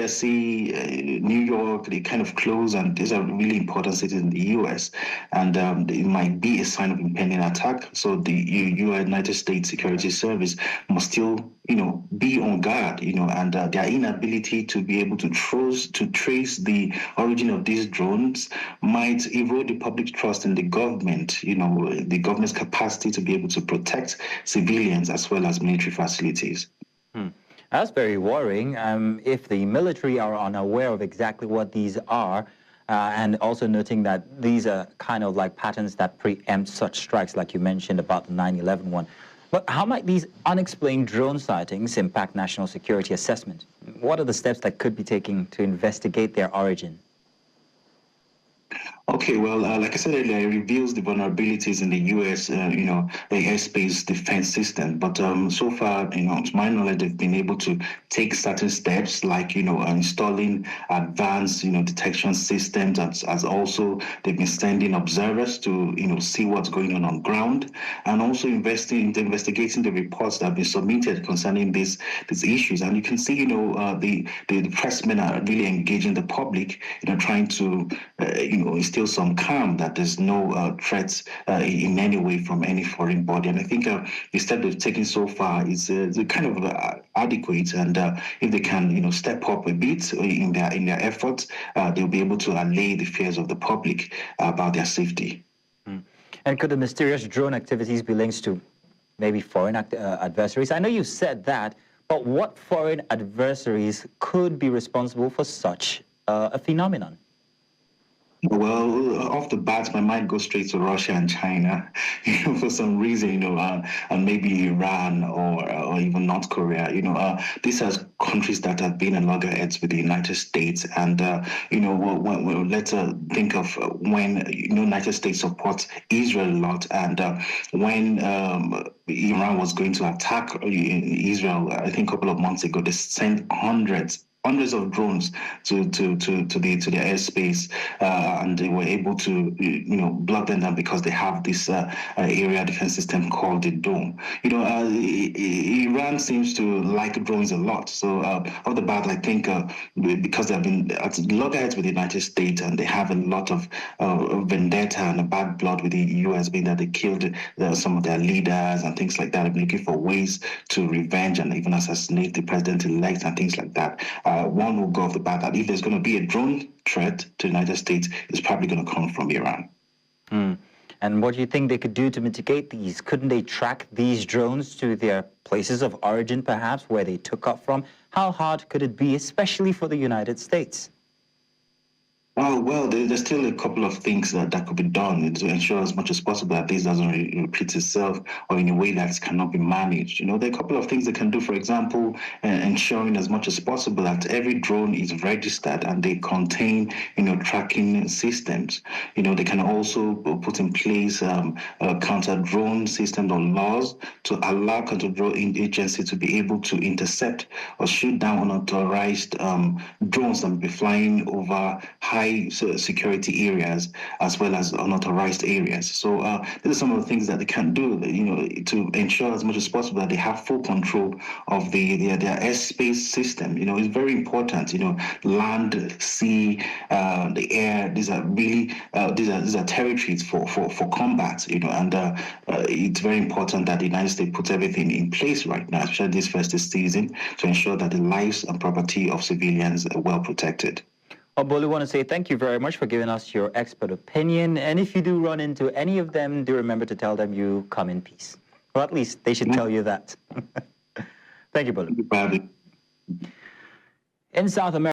Jersey, New York, they kind of close, and these are really important cities in the U.S. And it might be a sign of impending attack. So the United States Security Service must still, be on guard, and their inability to be able to trace the origin of these drones might erode the public trust in the government, the government's capacity to be able to protect civilians as well as military facilities. That's very worrying. If the military are unaware of exactly what these are, and also noting that these are kind of like patterns that preempt such strikes, like you mentioned about the 9/11 one. But how might these unexplained drone sightings impact national security assessment? What are the steps that could be taken to investigate their origin? Okay, well, like I said earlier, it reveals the vulnerabilities in the U.S., the airspace defense system. But so far, to my knowledge, they've been able to take certain steps, like, installing advanced, detection systems, as also they've been sending observers to, see what's going on ground, and also investigating the reports that have been submitted concerning these issues. And you can see, the pressmen are really engaging the public, trying to, instill some calm that there's no threats in any way from any foreign body. And I think the step they've taken so far is kind of adequate. And if they can, step up a bit in their efforts, they'll be able to allay the fears of the public about their safety. And could the mysterious drone activities be linked to maybe foreign adversaries? I know you said that, but what foreign adversaries could be responsible for such a phenomenon? Well, off the bat, my mind goes straight to Russia and China, for some reason, and maybe Iran or even North Korea. These are countries that have been at loggerheads with the United States. And, let's think of when United States supports Israel a lot. And when Iran was going to attack Israel, I think a couple of months ago, they sent hundreds of drones to the airspace, and they were able to block them down because they have this area defense system called the Dome. Iran seems to like drones a lot. So off the bat, I think because they've been at loggerheads with the United States, and they have a lot of vendetta and a bad blood with the U.S., being that they killed some of their leaders and things like that. They've been looking for ways to revenge and even assassinate the president-elect and things like that. One will go off the bat that if there's going to be a drone threat to the United States, it's probably going to come from Iran. And what do you think they could do to mitigate these? Couldn't they track these drones to their places of origin, perhaps, where they took off from? How hard could it be, especially for the United States? Well, there's still a couple of things that could be done to ensure as much as possible that this doesn't repeat itself or in a way that cannot be managed. There are a couple of things they can do, for example, ensuring as much as possible that every drone is registered and they contain, tracking systems. They can also put in place counter-drone systems or laws to allow counter-drone agencies to be able to intercept or shoot down unauthorized drones that will be flying over high security areas as well as unauthorized areas. So these are some of the things that they can do, to ensure as much as possible that they have full control of their airspace system. It's very important. Land, sea, the air. These are really these are territories for combat. And it's very important that the United States puts everything in place right now, especially this festive season, to ensure that the lives and property of civilians are well protected. Bolu, I want to say thank you very much for giving us your expert opinion. And if you do run into any of them, do remember to tell them you come in peace. Or at least they should tell you that. Thank you, Bolu. Thank you, Bobby. In South America,